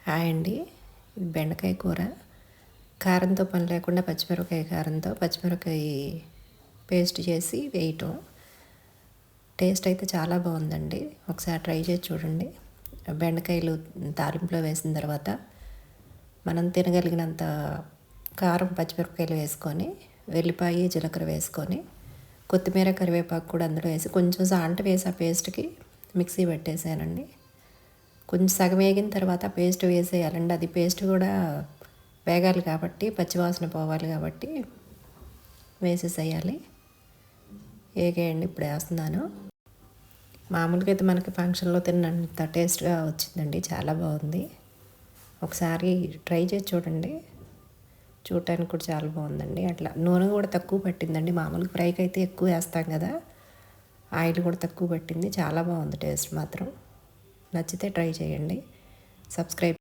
Hi అండి. ఇది బెండకాయ కూర. కారంతో పని లేకుండా పచ్చిమిరపకాయ కారంతో పచ్చిమిరపకాయ పేస్ట్ చేసి వేయటం. టేస్ట్ అయితే చాలా బాగుందండి. ఒకసారి ట్రై చేసి చూడండి. బెండకాయలు తాలింపులో వేసిన తర్వాత మనం తినగలిగినంత కారం పచ్చిమిరపకాయలు వేసుకొని, వెల్లిపాయ జీలకర్ర వేసుకొని, కొత్తిమీర కరివేపాకు కూడా అందులో వేసి కొంచెం సాల్ట్ వేసి ఆ పేస్ట్కి మిక్సీ పెట్టేసానండి. కొంచెం సగం వేగిన తర్వాత పేస్ట్ వేసేయాలండి. అది పేస్ట్ కూడా వేగాలి కాబట్టి, పచ్చివాసన పోవాలి కాబట్టి వేసేసేయాలి. వేగేయండి. ఇప్పుడు వేస్తున్నాను. మామూలుగా అయితే మనకి ఫంక్షన్లో తిన్నంత టేస్ట్గా వచ్చిందండి. చాలా బాగుంది. ఒకసారి ట్రై చేసి చూడండి. చూడటానికి కూడా చాలా బాగుందండి. అట్లా నూనె కూడా తక్కువ పట్టిందండి. మామూలుగా ఫ్రైకి అయితే ఎక్కువ వేస్తాం కదా, ఆయిల్ కూడా తక్కువ పట్టింది. చాలా బాగుంది టేస్ట్ మాత్రం. నచ్చితే ట్రై చేయండి. సబ్స్క్రైబ్